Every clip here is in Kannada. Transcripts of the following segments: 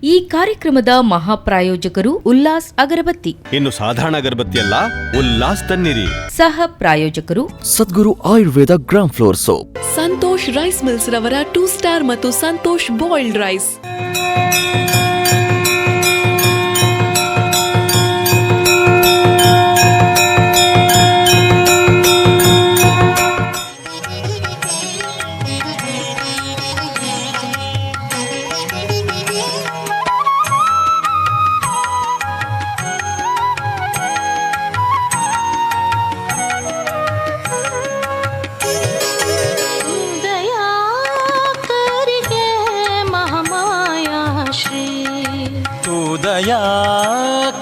ಈ ಕಾರ್ಯಕ್ರಮದ ಮಹಾಪ್ರಾಯೋಜಕರು ಉಲ್ಲಾಸ್ ಅಗರಬತ್ತಿ. ಇನ್ನು ಸಾಧಾರಣ ಅಗರಬತ್ತಿ ಅಲ್ಲ, ಉಲ್ಲಾಸ್ ತನ್ನಿರಿ. ಸಹ ಪ್ರಾಯೋಜಕರು Sadguru Ayurveda gram flour soap. Santosh rice mills ರವರ 2 ಸ್ಟಾರ್ ಮತ್ತು ಸಂತೋಷ್ ಬಾಯ್ಲ್ಡ್ ರೈಸ್.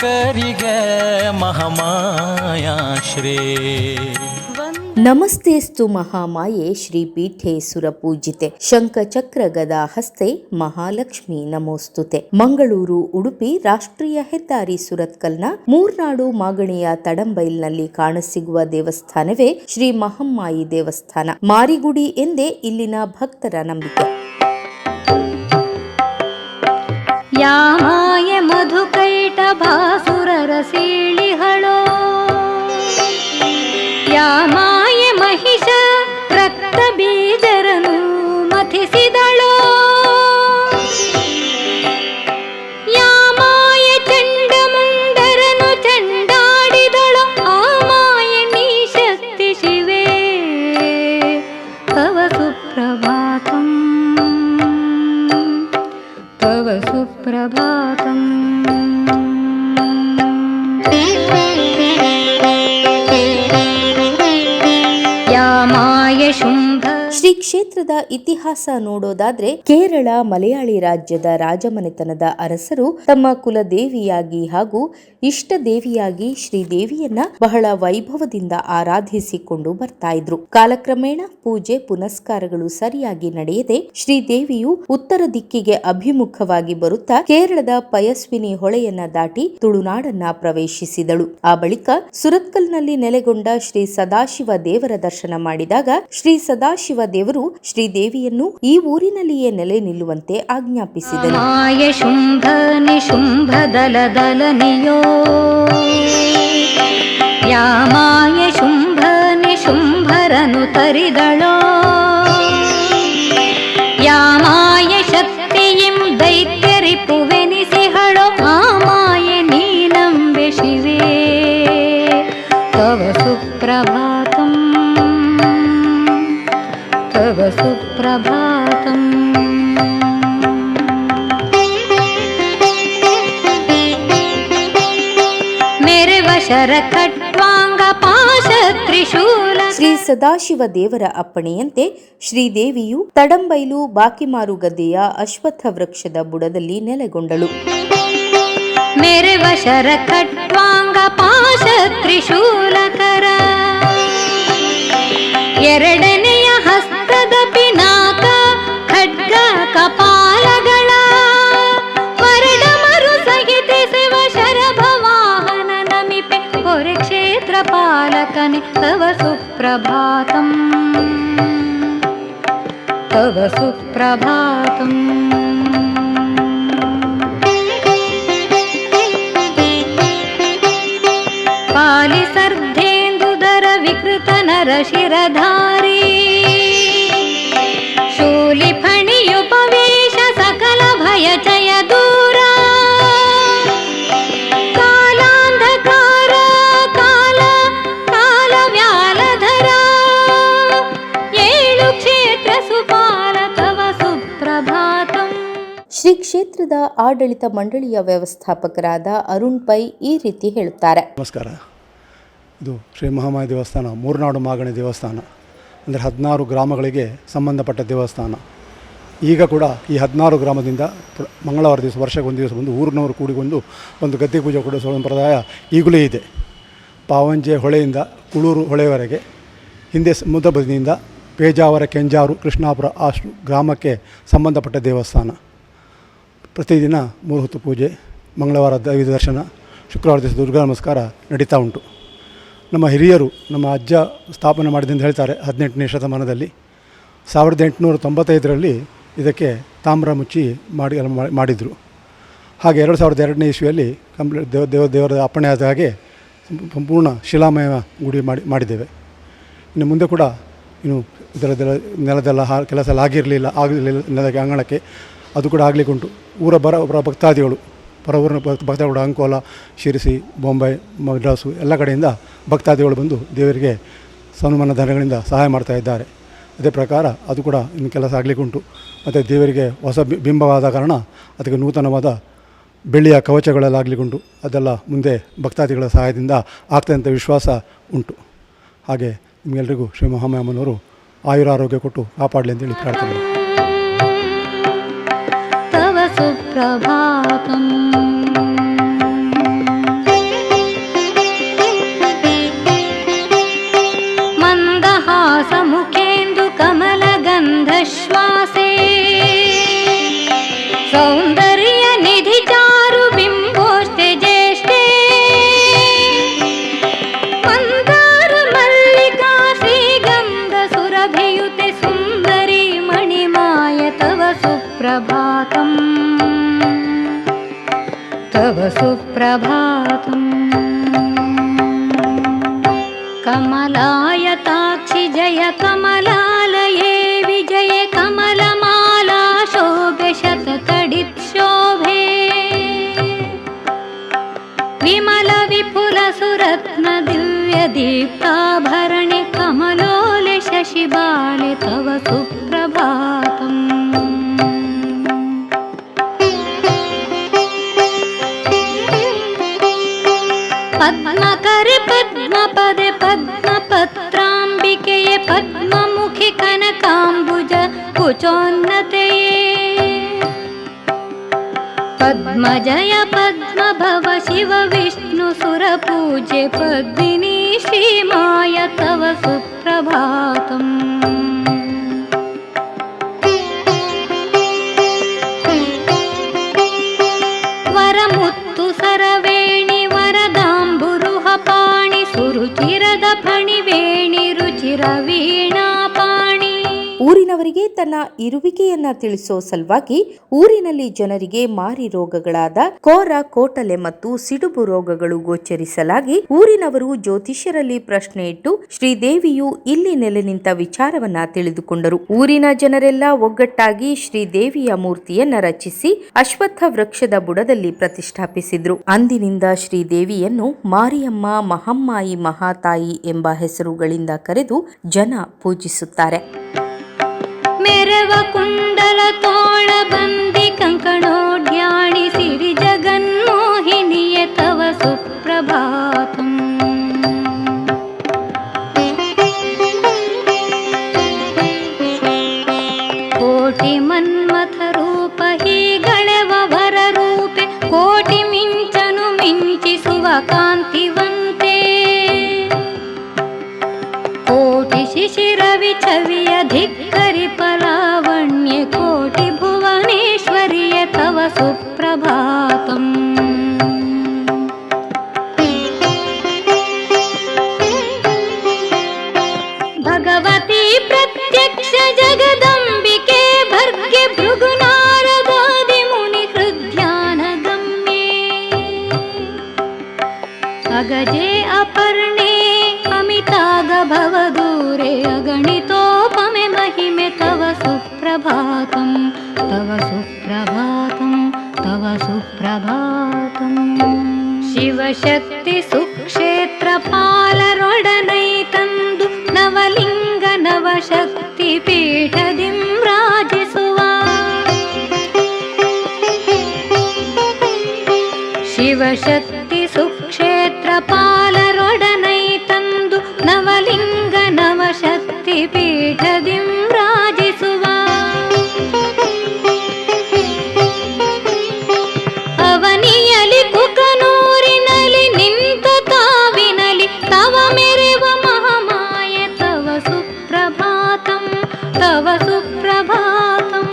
ಕರಿಗೆ ಮಹಾಮಾಯಾ ಶ್ರೀ. ನಮಸ್ತೇಸ್ತು ಮಹಾಮಾಯೆ ಶ್ರೀಪೀಠೆ ಸುರಪೂಜಿತೆ ಶಂಖಚಕ್ರ ಗದಾ ಹಸ್ತೆ ಮಹಾಲಕ್ಷ್ಮಿ ನಮೋಸ್ತುತೆ. ಮಂಗಳೂರು ಉಡುಪಿ ರಾಷ್ಟ್ರೀಯ ಹೆದ್ದಾರಿ ಸುರತ್ಕಲ್ನ ಮೂರ್ನಾಡು ಮಾಗಣಿಯ ತಡಂಬೈಲ್ನಲ್ಲಿ ಕಾಣಸಿಗುವ ದೇವಸ್ಥಾನವೇ ಶ್ರೀ ಮಹಾಮಾಯಿ ದೇವಸ್ಥಾನ. ಮಾರಿಗುಡಿ ಎಂದೇ ಇಲ್ಲಿನ ಭಕ್ತರ ನಂಬಿಕೆ. ಯಾಮಾಯ ಮಧುಕೈಟ ಭಾಸುರರ ಸೀಳಿಹಳೋ, ಯಾಮಾಯ ಮಹಿಷ ರಕ್ತ ಬೀಜರನು ಮಥಿಸಿದಳೋ, ಯಾಮಾಯ ಚಂಡಮುಂಡರನು ಚಂಡಾಡಿದಳೋ, ಆಮಾಯ ನೀ ಶಕ್ತಿ ಶಿವೇ ತವ ಸುಪ್ರಭಾತಂ ತವ ಸುಪ್ರಭಾತಂ. ಯಾಮಾಯ ಶುಂಭ. ಶ್ರೀ ಕ್ಷೇತ್ರದ ಇತಿಹಾಸ ನೋಡೋದಾದ್ರೆ ಕೇರಳ ಮಲಯಾಳಿ ರಾಜ್ಯದ ರಾಜಮನೆತನದ ಅರಸರು ತಮ್ಮ ಕುಲದೇವಿಯಾಗಿ ಹಾಗೂ ಇಷ್ಟ ದೇವಿಯಾಗಿ ಶ್ರೀದೇವಿಯನ್ನ ಬಹಳ ವೈಭವದಿಂದ ಆರಾಧಿಸಿಕೊಂಡು ಬರ್ತಾ ಇದ್ರು. ಕಾಲಕ್ರಮೇಣ ಪೂಜೆ ಪುನಸ್ಕಾರಗಳು ಸರಿಯಾಗಿ ನಡೆಯದೆ ಶ್ರೀದೇವಿಯು ಉತ್ತರ ದಿಕ್ಕಿಗೆ ಅಭಿಮುಖವಾಗಿ ಬರುತ್ತಾ ಕೇರಳದ ಪಯಸ್ವಿನಿ ಹೊಳೆಯನ್ನ ದಾಟಿ ತುಳುನಾಡನ್ನ ಪ್ರವೇಶಿಸಿದಳು. ಆ ಬಳಿಕ ಸುರತ್ಕಲ್ನಲ್ಲಿ ನೆಲೆಗೊಂಡ ಶ್ರೀ ಸದಾಶಿವ ದೇವರ ದರ್ಶನ ಮಾಡಿದಾಗ ಶ್ರೀ ಸದಾಶಿವ ದೇವರು ಶ್ರೀದೇವಿಯನ್ನು ಈ ಊರಿನಲ್ಲಿಯೇ ನೆಲೆ ನಿಲ್ಲುವಂತೆ ಆಜ್ಞಾಪಿಸಿದನು. ಶುಂಭ ನಿಶುಂಭ ದಲ ದಲನಿಯೋ, ಯಾಮಾಯ ಶುಂಭ ನಿಶುಂಭರನು ತರಿದಳೋ, ಯಾಮಾಯ ಶಕ್ತಿಯಿಂ ದೈತ್ಯರಿಪುವೆನಿಸಿಹಳೋ, ಆಮಾಯ ನೀನಂಬೆ ಶಿವೇ ತವ ಸುಪ್ರಭಾತಂ ತವ ಸುಪ್ರಭಾತಂ. ಮೇರೆವ ಶರ ಖಟ್ವಾಂಗ ಪಾಶ ತ್ರಿಶೂಲ. ಶ್ರೀ ಸದಾಶಿವ ದೇವರ ಅಪ್ಪಣೆಯಂತೆ ಶ್ರೀದೇವಿಯು ತಡಂಬೈಲು ಬಾಕಿಮಾರು ಗದ್ದೆಯ ಅಶ್ವತ್ಥ ವೃಕ್ಷದ ಬುಡದಲ್ಲಿ ನೆಲೆಗೊಂಡಳು. ಮೇರೆವ ಶರ ಖಟ್ವಾಂಗ ಪಾಶ ತ್ರಿಶೂಲಕರ, ಎರಡನೆಯ ಹಸ್ತದ ಪಿನಾಕ ಖಡ್ಗ ಕಪಾಲಗಳ, ವರಡಮರು ಸಹಿತಿಸುವ ಶರಭ ವಾಹನ ನಮಿಪೆ ಹೊರೆ ಕ್ಷೇತ್ರ ಪಾಲಕನೆ ತವ ಸುಪ್ರಭಾತಂ ತವ ಸುಪ್ರಭಾತಂ. ಪಾಲಿಸರ್ಧೇಂದುದರ ವಿಕೃತ ನರ ಶಿರಧಾರಿ, ಶೂಲಿ ಫಣಿಯುಪವೇಶ ಸಕಲ ಭಯ ಜಯ ದೂರ, ಕಾಲಾಂಧಕಾರ ಕಾಲ ಕಾಲ ವ್ಯಾಲಧರ, ಏಳು ಕ್ಷೇತ್ರ ಸುಪಾಲ ತವ ಸುಪ್ರಭಾತಂ. ಶ್ರೀ ಕ್ಷೇತ್ರದ ಆಡಳಿತ ಮಂಡಳಿಯ ವ್ಯವಸ್ಥಾಪಕರಾದ ಅರುಣ್ ಪೈ ಈ ರೀತಿ ಹೇಳುತ್ತಾರೆ. ನಮಸ್ಕಾರ. ಇದು ಶ್ರೀ ಮಹಾಮಾಯಿ ದೇವಸ್ಥಾನ ಮೂರ್ನಾಡು ಮಾಗಣಿ ದೇವಸ್ಥಾನ ಅಂದರೆ 16 ಗ್ರಾಮಗಳಿಗೆ ಸಂಬಂಧಪಟ್ಟ ದೇವಸ್ಥಾನ. ಈಗ ಕೂಡ ಈ 16 ಗ್ರಾಮದಿಂದ ಮಂಗಳವಾರ ದಿವಸ ವರ್ಷಕ್ಕೆ ಒಂದು ದಿವಸ ಬಂದು ಊರಿನವರು ಕೂಡಿಕೊಂಡು ಒಂದು ಗದ್ದೆ ಪೂಜೆ ಕೂಡ ಸಂಪ್ರದಾಯ ಈಗಲೂ ಇದೆ. ಪಾವಂಜೆ ಹೊಳೆಯಿಂದ ಕುಳೂರು ಹೊಳೆಯವರೆಗೆ, ಹಿಂದೆ ಸಮುದ್ರ ಬದಿಯಿಂದ ಪೇಜಾವರ, ಕೆಂಜಾರು, ಕೃಷ್ಣಾಪುರ ಅಷ್ಟು ಗ್ರಾಮಕ್ಕೆ ಸಂಬಂಧಪಟ್ಟ ದೇವಸ್ಥಾನ. ಪ್ರತಿದಿನ 3 ಹೊತ್ತು ಪೂಜೆ, ಮಂಗಳವಾರ ದೈವ ದರ್ಶನ, ಶುಕ್ರವಾರ ದಿವಸ ದುರ್ಗಾ ನಮಸ್ಕಾರ ನಡೀತಾ ಉಂಟು. ನಮ್ಮ ಹಿರಿಯರು, ನಮ್ಮ ಅಜ್ಜ ಸ್ಥಾಪನೆ ಮಾಡಿದೆ ಅಂತ ಹೇಳ್ತಾರೆ 18ನೇ ಶತಮಾನದಲ್ಲಿ. 1895ರಲ್ಲಿ ಇದಕ್ಕೆ ತಾಮ್ರ ಮುಚ್ಚಿ ಮಾಡಿದರು. ಹಾಗೆ 2002ನೇ ಇಸ್ವಿಯಲ್ಲಿ ಕಂಪ್ಲೀಟ್ ದೇವರ ಅಪ್ಪಣೆ ಆದ ಹಾಗೆ ಸಂಪೂರ್ಣ ಶಿಲಾಮಯ ಗುಡಿ ಮಾಡಿದ್ದೇವೆ. ಇನ್ನು ಮುಂದೆ ಕೂಡ ಇನ್ನು ಇದರದೆಲ್ಲ ನೆಲದೆಲ್ಲ ಕೆಲಸ ಎಲ್ಲ ಆಗಲಿಲ್ಲ ನೆಲಕ್ಕೆ ಅಂಗಣಕ್ಕೆ ಅದು ಕೂಡ ಆಗಲಿಕ್ಕೆ ಉಂಟು. ಊರ ಭಕ್ತಾದಿಗಳು ಊರಿನ ಭಕ್ತಾದಿಗಳು ಅಂಕೋಲ, ಶಿರಸಿ, ಬೊಂಬೈ, ಮದ್ರಾಸು ಎಲ್ಲ ಕಡೆಯಿಂದ ಭಕ್ತಾದಿಗಳು ಬಂದು ದೇವರಿಗೆ ಸನ್ಮಾನ ಧನಗಳಿಂದ ಸಹಾಯ ಮಾಡ್ತಾ ಇದ್ದಾರೆ. ಅದೇ ಪ್ರಕಾರ ಅದು ಕೂಡ ಇನ್ನು ಕೆಲಸ ಆಗಲಿಕ್ಕೆ ಉಂಟು. ಮತ್ತು ದೇವರಿಗೆ ಹೊಸ ಬಿಂಬವಾದ ಕಾರಣ ಅದಕ್ಕೆ ನೂತನವಾದ ಬೆಳ್ಳಿಯ ಕವಚಗಳೆಲ್ಲ ಆಗಲಿಕ್ಕುಂಟು. ಅದೆಲ್ಲ ಮುಂದೆ ಭಕ್ತಾದಿಗಳ ಸಹಾಯದಿಂದ ಆಗ್ತದೆ ಅಂತ ವಿಶ್ವಾಸ ಉಂಟು. ಹಾಗೆ ನಿಮಗೆಲ್ಲರಿಗೂ ಶ್ರೀ ಮಹಾಮಾಯಮ್ಮನವರು ಆಯುರಾರೋಗ್ಯ ಕೊಟ್ಟು ಕಾಪಾಡಲಿ ಅಂತೇಳಿ ಪ್ರಾರ್ಥನೆ. ತವ ಸುಪ್ರಭಾತಂ ಮಂದಹಾಸಮುಖೇಂದು ಕಮಲಗಂಧಶ್ವಾಸೇ ಸೌಂದರ್ಯ ನಿಧಿ ಚಾರು ಬಿಂಬೋಷ್ಟೆ ಜ್ಯೇಷ್ಠೆ ಮಂದಾರ ಮಲ್ಲಿಕಾ ಶ್ರೀಗಂಧ ಸುರಭಿಯುತೆ ಸುಂದರಿ ಮಣಿಮಾಯ ತವ ಸುಪ್ರಭಾತಂ ತವ ಸುಪ್ರಭಾತಂ ಕಮಲಾಯತಾಕ್ಷಿ ಜಯ ಕಮಲಾಲಯೇ ವಿಜಯ ಕಮಲಮಾಲಾ ಶೋಭೆ ಶತಕಡಿತ್ ಶೋಭೆ ವಿಮಲ ವಿಪುಲ ಸುರತ್ನ ದಿವ್ಯ ದೀಪ್ತಾಭರಣೆ ಕಮಲೋಲೆ ಶಶಿಬಾಲೆ ತವ ಸುಪ್ರಭಾತಂ ಪದ್ಮಕರೆ ಪದ್ಮಪದೆ ಪದ್ಮಪತ್ರಾಂಬಿಕೆಯೇ ಪದ್ಮಮುಖಿ ಕನಕಾಂಬುಜ ಕುಚೋನ್ನತೆಯೇ ಪದ್ಮಜಯ ಪದ್ಮಭವ ಶಿವ ವಿಷ್ಣು ಸುರಪೂಜ್ಯ ಪದ್ಮಿನಿ ಶ್ರೀಮಾಯ ತವ ಸುಪ್ರಭಾತಂ ವರಮುತ್ತು ಸರವೇಣಿ ವರದಾಂಬುರುಹ ಪಾಣಿ ಸುರುಚಿರದ ಫಣಿವೇಣಿ ರುಚಿರ ವೀಣಾ ಪಾಣಿ. ಊರಿನವರಿಗೆ ತನ್ನ ಇರುವಿಕೆಯನ್ನ ತಿಳಿಸೋ ಸಲುವಾಗಿ ಊರಿನಲ್ಲಿ ಜನರಿಗೆ ಮಾರಿ ರೋಗಗಳಾದ ಕೋರ, ಕೋಟಲೆ ಮತ್ತು ಸಿಡುಬು ರೋಗಗಳು ಗೋಚರಿಸಲಾಗಿ ಊರಿನವರು ಜ್ಯೋತಿಷ್ಯರಲ್ಲಿ ಪ್ರಶ್ನೆ ಇಟ್ಟು ಶ್ರೀದೇವಿಯು ಇಲ್ಲಿ ನೆಲೆ ನಿಂತ ವಿಚಾರವನ್ನ ತಿಳಿದುಕೊಂಡರು. ಊರಿನ ಜನರೆಲ್ಲ ಒಗ್ಗಟ್ಟಾಗಿ ಶ್ರೀದೇವಿಯ ಮೂರ್ತಿಯನ್ನ ರಚಿಸಿ ಅಶ್ವತ್ಥ ವೃಕ್ಷದ ಬುಡದಲ್ಲಿ ಪ್ರತಿಷ್ಠಾಪಿಸಿದ್ರು. ಅಂದಿನಿಂದ ಶ್ರೀದೇವಿಯನ್ನು ಮಾರಿಯಮ್ಮ, ಮಹಮ್ಮಾಯಿ, ಮಹಾತಾಯಿ ಎಂಬ ಹೆಸರುಗಳಿಂದ ಕರೆದು ಜನ ಪೂಜಿಸುತ್ತಾರೆ. ಮೆರವ ಕುಂಡಲ ತೋಳ ಬಂದಿ ಕಂಕಣೋಡ್ಯಾಣಿ ಸಿರಿ ಜಗನ್ಮೋಹಿನಿಯ ತವ ಸುಪ್ರಭಾತಂ ಕೋಟಿ ಮನ್ಮಥ ರೂಪ ಹೀಗಳೆವ ವರ ರೂಪೆ ಕೋಟಿ ಮಿಂಚನು ಮಿಂಚಿಸುವ ಕಾಂತಿವಂತೆ ಕೋಟಿ ಶಿಶಿರ ವಿಚವಿಯ ಧಿಕ್ಕರಿ ಪಲಾವಣ್ಯ ಕೋಟಿ ಭುವನೇಶ್ವರಿಯ ತವ ಸುಪ್ರಭಾತಂ ಭಗವತಿ ಪ್ರತ್ಯಕ್ಷ ಜಗದಂಬಿಕೆ ಭರ್ಗೆ ಭೃಗುನಾರದಾದಿ ಮುನಿ ಹೃದ್ಯಾನ ಗಮ್ಯೆ ಅಗಜೆ ಅಪರ್ಣೆ ಅಮಿತಾಗ ಭವದೂರೆ ಅಗಣಿತೋಪಮೆ ಮಹಿಮೆ ತವ ಸುಪ್ರಭಾತಂ ತವ ಸುಪ್ರಭಾತಂ ತವ ಸುಪ್ರಭಾತಂ. ಶಿವಶಕ್ತಿ ಸುಕ್ಷೇತ್ರ ಪಾಲರೊಡನೈ ತಂದು ನವಲಿಂಗ ನವಶಕ್ತಿ ಪೀಠದಿಂ ರಾಜಿಸುವ ಶಿವಶಕ್ತಿ ಸುಕ್ಷೇತ್ರ ಪಾಲರೊಡನೈ ತಂದು ನವಲಿಂಗ ನವಶಕ್ತಿ ಪೀಠದಿಂ ರಾಜಿಸುವ ಅವನಿಯಲಿ ಕುಕನೂರಿನಲ್ಲಿ ನಿಂತ ತಾವಿನಲಿ ತವ ಮೆರೆವ ಮಹಾಮಾಯ ತವ ಸುಪ್ರಭಾತಂ ತವ ಸುಪ್ರಭಾತಂ.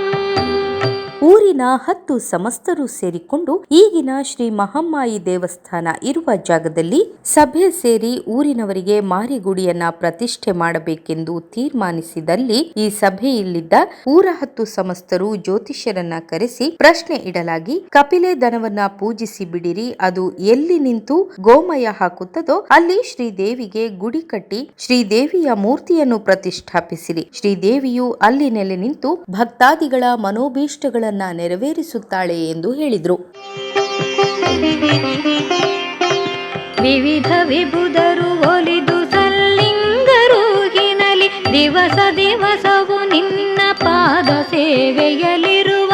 ಊರಿನ ಊರಿನ 10 ಸಮಸ್ತರು ಸೇರಿಕೊಂಡು ಈಗಿನ ಶ್ರೀ ಮಹಮ್ಮಾಯಿ ದೇವಸ್ಥಾನ ಇರುವ ಜಾಗದಲ್ಲಿ ಸಭೆ ಸೇರಿ ಊರಿನವರಿಗೆ ಮಾರಿಗುಡಿಯನ್ನ ಪ್ರತಿಷ್ಠೆ ಮಾಡಬೇಕೆಂದು ತೀರ್ಮಾನಿಸಿದಲ್ಲಿ ಈ ಸಭೆಯಲ್ಲಿದ್ದ ಊರ 10 ಸಮಸ್ತರು ಜ್ಯೋತಿಷ್ಯರನ್ನ ಕರೆಸಿ ಪ್ರಶ್ನೆ ಇಡಲಾಗಿ ಕಪಿಲೆ ದನವನ್ನ ಪೂಜಿಸಿ ಬಿಡಿರಿ, ಅದು ಎಲ್ಲಿ ನಿಂತು ಗೋಮಯ ಹಾಕುತ್ತದೋ ಅಲ್ಲಿ ಶ್ರೀದೇವಿಗೆ ಗುಡಿ ಕಟ್ಟಿ ಶ್ರೀದೇವಿಯ ಮೂರ್ತಿಯನ್ನು ಪ್ರತಿಷ್ಠಾಪಿಸಿರಿ. ಶ್ರೀದೇವಿಯು ಅಲ್ಲಿ ನೆಲೆ ನಿಂತು ಭಕ್ತಾದಿಗಳ ಮನೋಭೀಷ್ಟಗಳನ್ನ ನೆರವೇರಿಸುತ್ತಾಳೆ ಎಂದು ಹೇಳಿದ್ರು. ವಿವಿಧ ವಿಭುದರು ಒಲಿದು ಸಲ್ಲಿಂಗರೂಗಿನಲಿ ದಿವಸ ದಿವಸವು ನಿನ್ನ ಪಾದ ಸೇವೆಯಲಿರುವ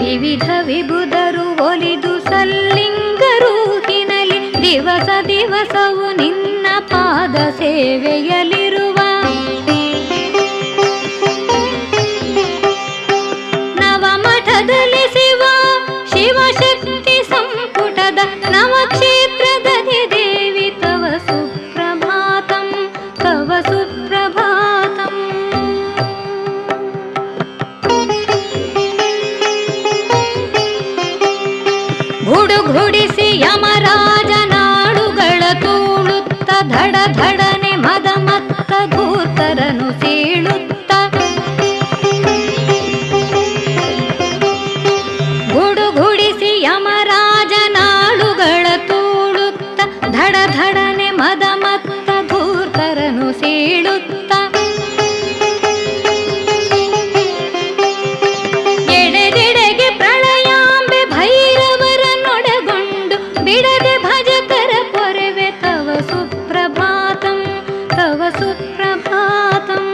ವಿವಿಧ ವಿಭುದರು ಒಲಿದು ಸಲ್ಲಿಂಗರೂಗಿನಲಿ ದಿವಸ ದಿವಸವು ನಿನ್ನ ಪಾದ ಸೇವೆಯಲಿರುವ ನವಮಠದಲ್ಲಿ ಶಿವಶಕ್ತಿ ಸಂಪುಟದ ನವಕ್ಷೇತ್ರದಲ್ಲಿ ದೇವಿ ತವ ಸುಪ್ರಭಾತಂ ತವ ಸುಪ್ರಭಾತಂ. ಗುಡುಗುಡಿಸಿ ಯಮರಾಜ ನಾಡುಗಳ ತೂಳುತ್ತ ಧಡ ಧಡನೆ ಮದ ಮತ್ತ ಧೂರ್ತರನು ಸೀಳುತ್ತ ಗುಡುಗುಡಿಸಿ ಯಮರಾಜ ನಾಡುಗಳ ತೂಳುತ್ತ ಧಡ ಧಡನೆ ಮದ ಮತ್ತ ಧೂರ್ತರನು ಸೀಳುತ್ತ ಎಡೆದೆಡೆಗೆ ಪ್ರಳಯಾಂಬೆ ಭೈರವರನ್ನೊಡಗೊಂಡು ಬಿಡದೆ ಭಜಕರ ಪೊರೆವೆ ತವ ಸುಪ್ರಭಾತಂ ತವ ಸುಪ್ರಭಾತಂ.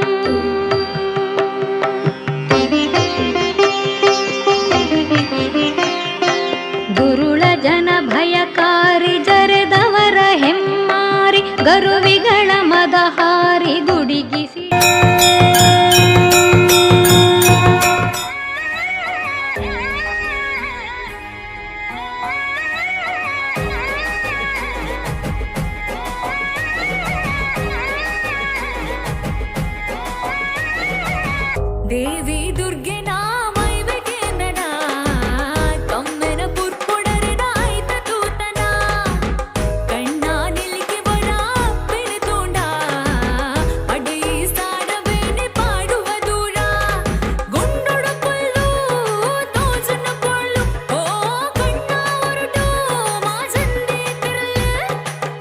ದುರುಳ ಜನ ಭಯಕಾರಿ ಜರೆದವರ ಹೆಮ್ಮಾರಿ ಗರುವಿಗಳ ಮದಹಾರಿ ಗುಡಿಗಿಸಿ ದೇವಿ ದುರ್ಗೆ ನಾಮೈವೆಗೆಂದನ ಕಮ್ಮೆನ ಪುರ್ಪುಡರಿನ ಐತ ತೂತನ ಕಣ್ಣ ನಿಲಿಗೆ ಬರ ಬೆನೆ ತೋಂಡ ಪಡೈ ಸಾಡಬೇನೆ ಪಾಡುವ ದೂರ ಗುಂಡೊಡಕೊಳ್ಳು ತೋಜನ ಕೊಳ್ಳು ಓ ಕಣ್ಣ ಹೊರಟು ಮಾಜಂದೆ ತಿರಲೆ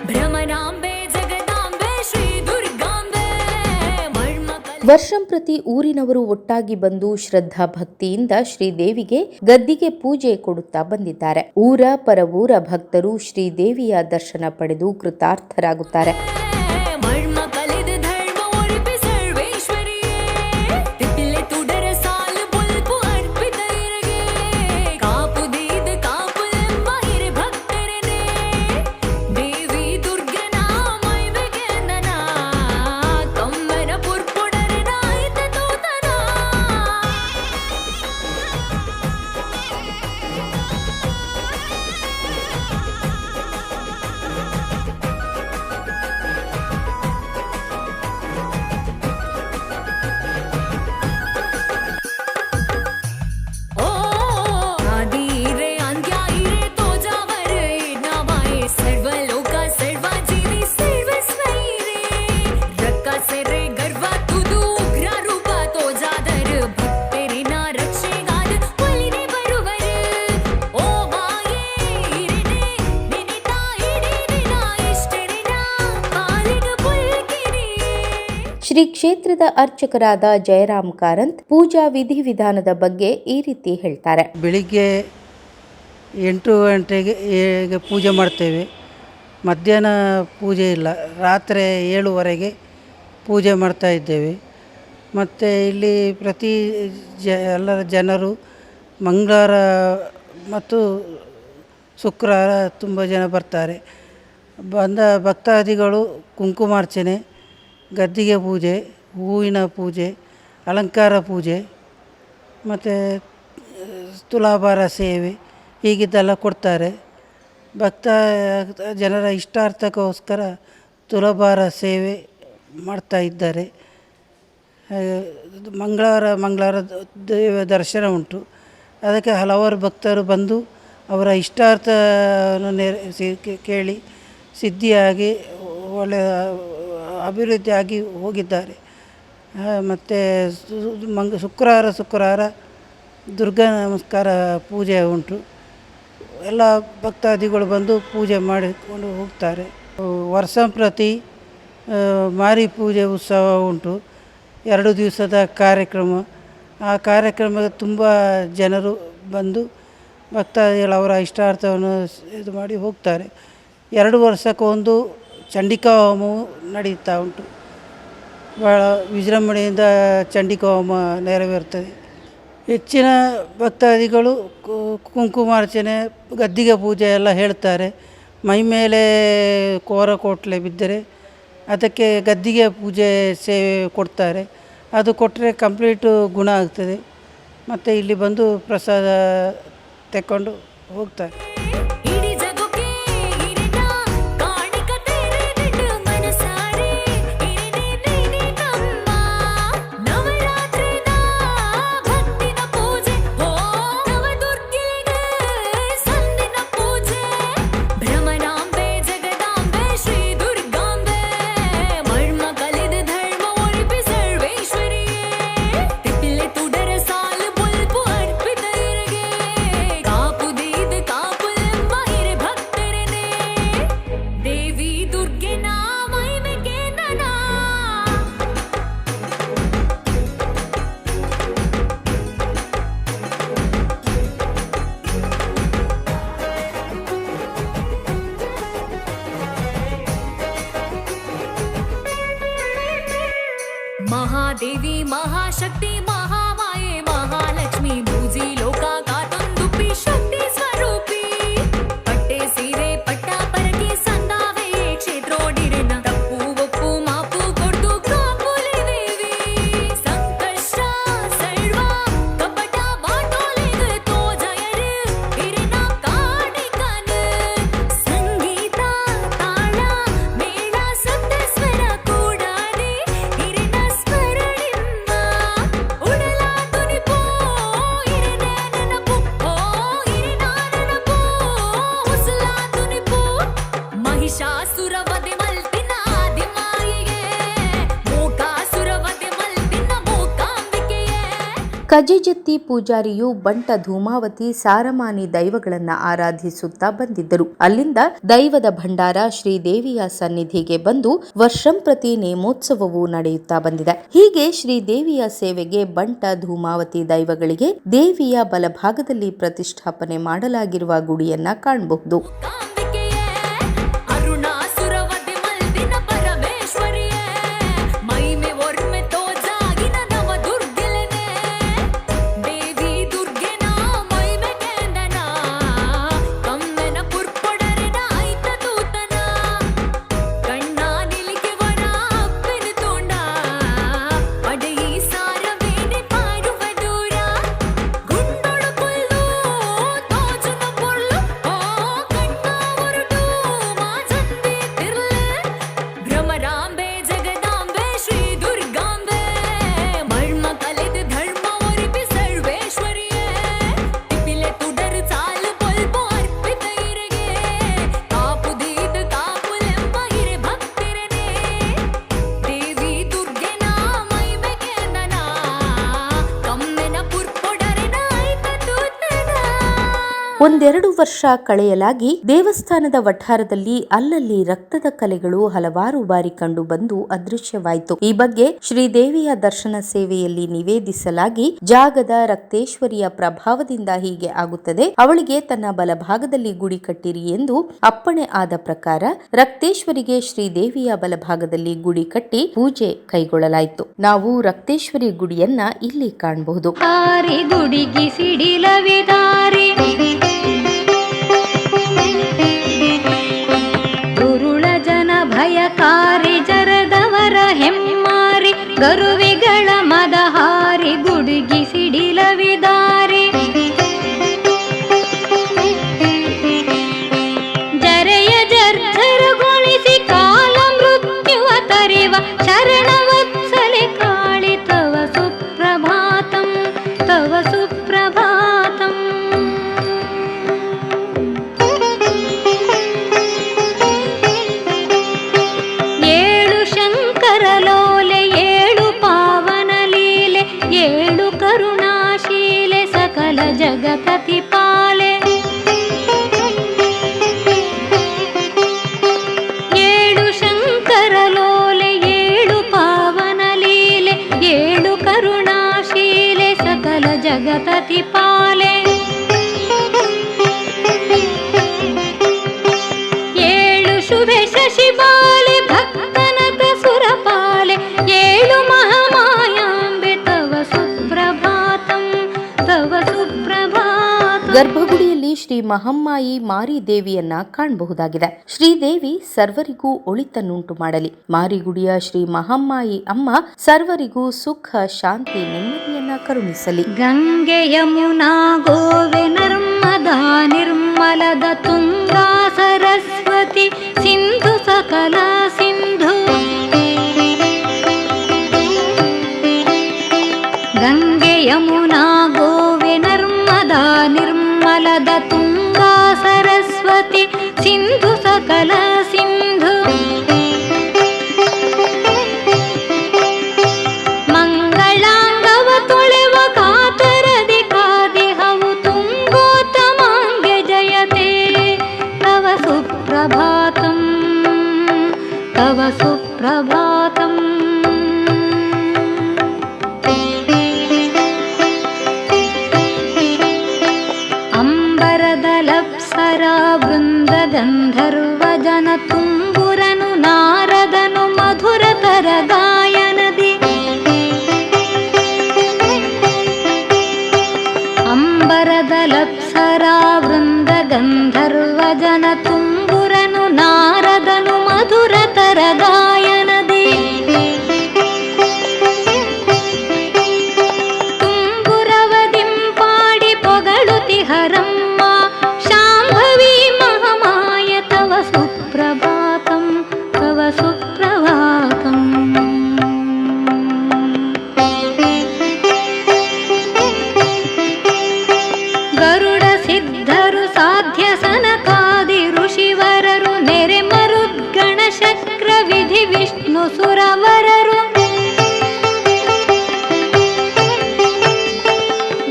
ಭ್ರಮನಾಂಬೆ ಜಗದಾಂಬೆ ಶ್ರೀ ದುರ್ಗಾಂಬೆ ವರ್ಷಂಪ್ರತಿ ಊರಿನವರು ಒಟ್ಟಾಗಿ ಬಂದು ಶ್ರದ್ಧಾ ಭಕ್ತಿಯಿಂದ ಶ್ರೀದೇವಿಗೆ ಗದ್ದಿಗೆ ಪೂಜೆ ಕೊಡುತ್ತಾ ಬಂದಿದ್ದಾರೆ. ಊರ ಪರವೂರ ಭಕ್ತರು ಶ್ರೀದೇವಿಯ ದರ್ಶನ ಪಡೆದು ಕೃತಾರ್ಥರಾಗುತ್ತಾರೆ. ಶ್ರೀ ಕ್ಷೇತ್ರದ ಅರ್ಚಕರಾದ ಜಯರಾಮ್ ಕಾರಂತ್ ಪೂಜಾ ವಿಧಿವಿಧಾನದ ಬಗ್ಗೆ ಈ ರೀತಿ ಹೇಳ್ತಾರೆ. ಬೆಳಿಗ್ಗೆ 8 ಗಂಟೆಗೆ ಪೂಜೆ ಮಾಡ್ತೇವೆ. ಮಧ್ಯಾಹ್ನ ಪೂಜೆ ಇಲ್ಲ, ರಾತ್ರಿ 7ವರೆಗೆ ಪೂಜೆ ಮಾಡ್ತಾ ಇದ್ದೇವೆ. ಮತ್ತು ಇಲ್ಲಿ ಪ್ರತಿ ಎಲ್ಲರ ಜನರು ಮಂಗಳವಾರ ಮತ್ತು ಶುಕ್ರವಾರ ತುಂಬ ಜನ ಬರ್ತಾರೆ. ಬಂದ ಭಕ್ತಾದಿಗಳು ಕುಂಕುಮಾರ್ಚನೆ, ಗದ್ದಿಗೆ ಪೂಜೆ, ಹೂವಿನ ಪೂಜೆ, ಅಲಂಕಾರ ಪೂಜೆ ಮತ್ತು ತುಲಾಭಾರ ಸೇವೆ ಹೀಗಿದ್ದೆಲ್ಲ ಕೊಡ್ತಾರೆ. ಜನರ ಇಷ್ಟಾರ್ಥಕ್ಕೋಸ್ಕರ ತುಲಾಭಾರ ಸೇವೆ ಮಾಡ್ತಾ ಇದ್ದಾರೆ. ಮಂಗಳವಾರ ದೇವ ದರ್ಶನ ಉಂಟು. ಅದಕ್ಕೆ ಹಲವಾರು ಭಕ್ತರು ಬಂದು ಅವರ ಇಷ್ಟಾರ್ಥವನ್ನು ಕೇಳಿ ಸಿದ್ಧಿಯಾಗಿ ಒಳ್ಳೆಯ ಅಭಿವೃದ್ಧಿಯಾಗಿ ಹೋಗಿದ್ದಾರೆ. ಮತ್ತು ಶುಕ್ರವಾರ ದುರ್ಗಾ ನಮಸ್ಕಾರ ಪೂಜೆ ಉಂಟು. ಎಲ್ಲ ಭಕ್ತಾದಿಗಳು ಬಂದು ಪೂಜೆ ಮಾಡಿಕೊಂಡು ಹೋಗ್ತಾರೆ. ವರ್ಷಂಪ್ರತಿ ಮಾರಿ ಪೂಜೆ ಉತ್ಸವ ಉಂಟು. 2 ದಿವಸದ ಕಾರ್ಯಕ್ರಮ. ಆ ಕಾರ್ಯಕ್ರಮಕ್ಕೆ ತುಂಬ ಜನರು ಬಂದು ಭಕ್ತಾದಿಗಳು ಅವರ ಇಷ್ಟಾರ್ಥವನ್ನು ಇದು ಮಾಡಿ ಹೋಗ್ತಾರೆ. 2 ವರ್ಷಕ್ಕೊಂದು ಚಂಡಿಕಾ ಹೋಮವು ನಡೀತಾ ಉಂಟು. ಭಾಳ ವಿಜೃಂಭಣೆಯಿಂದ ಚಂಡಿಕಾ ಹೋಮ ನೆರವೇರ್ತದೆ. ಹೆಚ್ಚಿನ ಭಕ್ತಾದಿಗಳು ಕುಂಕುಮಾರ್ಚನೆ, ಗದ್ದಿಗೆ ಪೂಜೆ ಎಲ್ಲ ಹೇಳ್ತಾರೆ. ಮೈ ಮೇಲೆ ಕೋರಕೋಟ್ಲೆ ಬಿದ್ದರೆ ಅದಕ್ಕೆ ಗದ್ದಿಗೆ ಪೂಜೆ ಸೇವೆ ಕೊಡ್ತಾರೆ. ಅದು ಕೊಟ್ಟರೆ ಕಂಪ್ಲೀಟು ಗುಣ ಆಗ್ತದೆ. ಮತ್ತು ಇಲ್ಲಿ ಬಂದು ಪ್ರಸಾದ ತೆಕ್ಕೊಂಡು ಹೋಗ್ತಾರೆ. ಇಡೀ ಜಗಕ್ಕೆ ಇರಿನ ಕಾಣಿಕ ತೆರೆದಿಟ್ಟು ಮನಸಾರೆ ಇರಿನೇ ನಮ್ಮ ನವರಾತ್ರಿದ ಭಕ್ತಿನ ಪೂಜೆ. ಓ ನವದುರ್ಗಿಗೆ ಸಂದಿನ ಪೂಜೆ. ಭ್ರಮರಾಂಬೆ ಜಗದಾಂಬೆ ಶ್ರೀ ದುರ್ಗಾಂಬೆ ಮರ್ಮ ಕಲಿದ ಧರ್ಮ ಒಳಿಪಿ ಸರ್ವೇಶ್ವರಿಯೇ. ತಿಪ್ಪಿಲೆ ತುಡರ ಸಾಲು ಬುಲ್ಪು ಅರ್ಪಿತ ಇರಗೆ ಕಾಪುದೀದ ಕಾಪುಲೆಂಬ ಹಿರೆ ಭಕ್ತರನೆ. ದೇವಿ ದುರ್ಗೆ ಮಹಿಮೆಗೆ ನನ. ಮಹಾದೇವಿ ಮಹಾಶಕ್ತಿ ಮಹಾಮಾಯೆ ಮಹಾಲಕ್ಷ್ಮಿ ಭೂಜಿ ಲೋಕ ಕಾತೊಂದುಪ್ಪಿ ಶಕ್ತಿ ಸ್ವರೂಪಿ. ಪಟ್ಟೆ ಸೀರೆ ಪಟ್ಟ ಪರಕೆ ಸಂದಾವೆ ಕ್ಷೇತ್ರೋಡಿರನ ತಪ್ಪು ಒಪ್ಪು ಮಾಪು ಕೊಡ್ದು ಕಾಪುಲೆ ದೇವಿ. ಸಂಕಷ್ಟ ಸರ್ವ ಕಪಟ ಬಾಟೋಲೆಗ ತೋಜಯರು ಇರಿನ ಕಾಣಿಕನ. ಸಂಗೀತ ತಾಳ ಮೇಳ ಸಪ್ತಸ್ವರ ಕೂಡಾಡಿ ಇರಿನ ಸ್ಮರಣಿಂದ ಉಡಲ ತುನಿಪೋ ಇರಿನೇ ನೆನಪು. ಓ ಇರಿನ ನೆನಪು ಉಸುಲ ತುನಿಪು. ಮಹಿಷಾಸುರ ವಧೆ ಮಲ್ತಿನ ಆದಿಮಾಯಿಗೆ ಮೂಕಾಸುರ ವಧೆ ಮಲ್ತಿನ ಮೂಕಾಂಬಿಕೆಯೇ. ಕಜೆಜತ್ತಿ ಪೂಜಾರಿಯು ಬಂಟ ಧೂಮಾವತಿ ಸಾರಮಾನಿ ದೈವಗಳನ್ನ ಆರಾಧಿಸುತ್ತಾ ಬಂದಿದ್ದರು. ಅಲ್ಲಿಂದ ದೈವದ ಭಂಡಾರ ಶ್ರೀದೇವಿಯ ಸನ್ನಿಧಿಗೆ ಬಂದು ವರ್ಷಂಪ್ರತಿ ನೇಮೋತ್ಸವವು ನಡೆಯುತ್ತಾ ಬಂದಿದೆ. ಹೀಗೆ ಶ್ರೀದೇವಿಯ ಸೇವೆಗೆ ಬಂಟ ಧೂಮಾವತಿ ದೈವಗಳಿಗೆ ದೇವಿಯ ಬಲಭಾಗದಲ್ಲಿ ಪ್ರತಿಷ್ಠಾಪನೆ ಮಾಡಲಾಗಿರುವ ಗುಡಿಯನ್ನ ಕಾಣಬಹುದು. ಕಾಂಬಿಕೆಯೇ ಅರುಣಾಸುರ ವಧೆ ಮಲ್ದಿನ ಪರಮೇಶ್ವರಿಯೇ. ಮೈಮೆ ಒರ್ಮೆ ತೋಜಾಗಿನ ನವ ದುರ್ಗೆಲೆನೆ. ದೇವಿ ದುರ್ಗೆನ ಮೈಮೆ ಕೇಂದನ ಕಮ್ಮೆನ ಪುರ್ಪೊಡರೆನ ಐತ ತೂತನ. ಕಣ್ಣ ನಿಲಿಕೆ ವರ ಅಪ್ಪೆನ ತೋಂಡ ಪಡೆಯಿ ಸಾರವೇನೆ ಪಾರುವ ದೂರ. ಗುಂಡೊಳು ಕೊಲ್ಲು ತೋಜುನ ಪೊರ್ಲು. ಓ ಕಣ್ಣ ಹೊರಟು ಮಾಜಂದಿ ತಿರ್ಲೆ. ಭ್ರಮರಾಂಬೆ ಜಗದಾಂಬೆ ಶ್ರೀ ದುರ್ಗಾಂಬೆ ಮರ್ಮ ಕಲೆದ ಧರ್ಮ ಒರಿಪಿ ಸರ್ವೇಶ್ವರಿಯೇ. ತಿಪ್ಪಿಲೆ ತುಡರ ಸಾಲು ಬಲ್ಪು ಅರ್ಪಿತ ಇರಗೆ ಕಾಪುದೀದ ಕಾಪುಲೆಂಬ ಹಿರೆ ಭಕ್ತಿರನೆ. ದೇವಿ ದುರ್ಗೆನ ಮಹಿಮೆಗೆ ನನ ಕಮ್ಮೆನ ಪುರ್ಪೊಡರೆನ ಐತ ತೂತನ. 1-2 ವರ್ಷ ಕಳೆಯಲಾಗಿ ದೇವಸ್ಥಾನದ ವಠಾರದಲ್ಲಿ ಅಲ್ಲಲ್ಲಿ ರಕ್ತದ ಕಲೆಗಳು ಹಲವಾರು ಬಾರಿ ಕಂಡು ಬಂದು ಅದೃಶ್ಯವಾಯಿತು. ಈ ಬಗ್ಗೆ ಶ್ರೀದೇವಿಯ ದರ್ಶನ ಸೇವೆಯಲ್ಲಿ ನಿವೇದಿಸಲಾಗಿ ಜಾಗದ ರಕ್ತೇಶ್ವರಿಯ ಪ್ರಭಾವದಿಂದ ಹೀಗೆ ಆಗುತ್ತದೆ, ಅವಳಿಗೆ ತನ್ನ ಬಲಭಾಗದಲ್ಲಿ ಗುಡಿ ಕಟ್ಟಿರಿ ಎಂದು ಅಪ್ಪಣೆ ಆದ ಪ್ರಕಾರ ರಕ್ತೇಶ್ವರಿಗೆ ಶ್ರೀದೇವಿಯ ಬಲಭಾಗದಲ್ಲಿ ಗುಡಿ ಕಟ್ಟಿ ಪೂಜೆ ಕೈಗೊಳ್ಳಲಾಯಿತು. ನಾವು ರಕ್ತೇಶ್ವರಿ ಗುಡಿಯನ್ನ ಇಲ್ಲಿ ಕಾಣಬಹುದು. ಕಾರಿ ಗುಡಿಗಿ ಸಿಡಿಲವಿದಾರಿ ದುರುಳ ಜನ ಭಯಕಾರಿ ಜರದವರ ಹೆಮ್ಮಾರಿ ಗರುವಿಗಳ ಮದಹಾರಿ ಗುಡುಗಿ ಸಿಡಿಲವಿದಾರಿ. ಜರೆಯ ಜರ್ಜರಗೊಳಿಸಿ ಕಾಲ ಮೃತ್ಯುವ ತರಿವ ಶರಣವತ್ಸಲೆ ಕಾಳಿತವ सुप्रभातम् ಏಳು ಶಂಕರಲೋಲೆ ಏಳು ಪಾವನಲೀಲೆ ಏಳು ಕರುಣಾಶೀಲೆ ಸಕಲ ಜಗತತಿಪಾಲೆ ಏಳು ಶಂಕರಲೋಲೆ ಏಳು ಪಾವನಲೀಲೆ ಏಳು ಕರುಣಾಶೀಲೆ ಸಕಲ ಜಗತತಿಪಾಲೆ ಏಳು ಶುಭೆ ಶಶಿಬಾಲೆ ಭಕ್ತನತ ಸುರಪಾಲೆ ಏಳು ಮಹಾಮಾಯಾಂಬೆ ತವ ಸುಪ್ರಭಾತಂ ತವ ಸುಪ್ರಭಾತಂ. ಗರ್ಭಗುಡಿಯಲ್ಲಿ ಶ್ರೀ ಮಹಮ್ಮಾಯಿ ಮಾರಿ ದೇವಿಯನ್ನ ಕಾಣಬಹುದಾಗಿದೆ. ಶ್ರೀದೇವಿ ಸರ್ವರಿಗೂ ಒಳಿತನ್ನುಂಟು ಮಾಡಲಿ. ಮಾರಿಗುಡಿಯ ಶ್ರೀ ಮಹಮ್ಮಾಯಿ ಅಮ್ಮ ಸರ್ವರಿಗೂ ಸುಖ ಶಾಂತಿ ನೆಮ್ಮದಿಯನ್ನ ಕರುಣಿಸಲಿ. ಗಂಗೆ ಯಮುನಾ ಗೋವೆ ನರ್ಮದಾ ನಿರ್ಮಲದ ತುಂಗಾ ಸರಸ್ವತಿ ಸಿಂಧು ಸಕಲ ಸಿಂಧು. ಗಂಗೆ ಯಮುನಾ ಗೋವೆ ನರ್ಮದಾ ನಿರ್ಮಲದ ತುಂಗಾ ಸರಸ್ವತಿ ಸಿಂಧು ಸಕಲ ಸಿಂಧು. ಮಂಗಳಾಂಗವ ತೊಳೆವ ಕಾತರದಿ ಕಾದಿಹವು ತುಂಗೋತ್ತಮಾಂಗೆ ಜಯತೆ ತವ ಸುಪ್ರಭಾತಂ ತವ ಸುಪ್ರಭಾತಂ. ಅಂಬರದಲಪ್ಸರಾ ವೃಂದ ಗಂಧರ್ವ ಜನ ತುಂಬುರನು ನಾರದನು ಮಧುರತರ ಗಾಯನದಿ. ಅಂಬರದಲಪ್ಸರಾ ವೃಂದ ಗಂಧರ್ವ ಜನ ತುಂಬುರನು ನಾರದನು ಮಧುರತರ ಗಾಯನದಿ. ತುಂಬುರವದಿಂಪಾಡಿ ಪೊಗಳುತಿಹರಮ್ಮ ಶಾಂಭವಿ ಮಹಾಮಾಯ ತವ ಸುಪ್ರಭಾತಂ ತವ ಸುಪ್ರಭಾತಂ. ಗರುಡ ಸಿದ್ಧರು ಸಾಧ್ಯ ಸನಕಾದಿ ಋಷಿವರರು ನೆರೆ ಮರುದ್ಗಣ ಶಕ್ರ ವಿಧಿ ವಿಷ್ಣು ಸುರವರರು.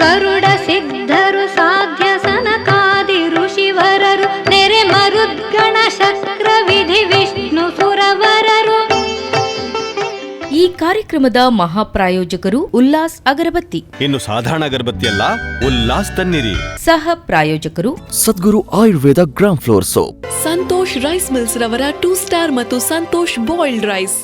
ಗರುಡ ಸಿದ್ಧರು ಸಾಧ್ಯ ಸನಕಾದಿ ಋಷಿವರರು ನೆರೆ ಮರುದ್ಗಣ ಶಕ್ರ ವಿಧಿ ವಿಷ್ಣು ಸುರವರರು. ಈ ಕಾರ್ಯಕ್ರಮದ ಮಹಾಪ್ರಾಯೋಜಕರು ಉಲ್ಲಾಸ್ ಅಗರಬತ್ತಿ. ಇನ್ನು ಸಾಧಾರಣ ಅಗರಬತ್ತಿಯಲ್ಲ, ಉಲ್ಲಾಸ್ ತನ್ನಿರಿ. ಸಹ ಪ್ರಾಯೋಜಕರು Sadguru Ayurveda gram flour soap. Santosh rice mills ರವರ 2 ಸ್ಟಾರ್ ಮತ್ತು ಸಂತೋಷ್ ಬಾಯ್ಲ್ಡ್ ರೈಸ್.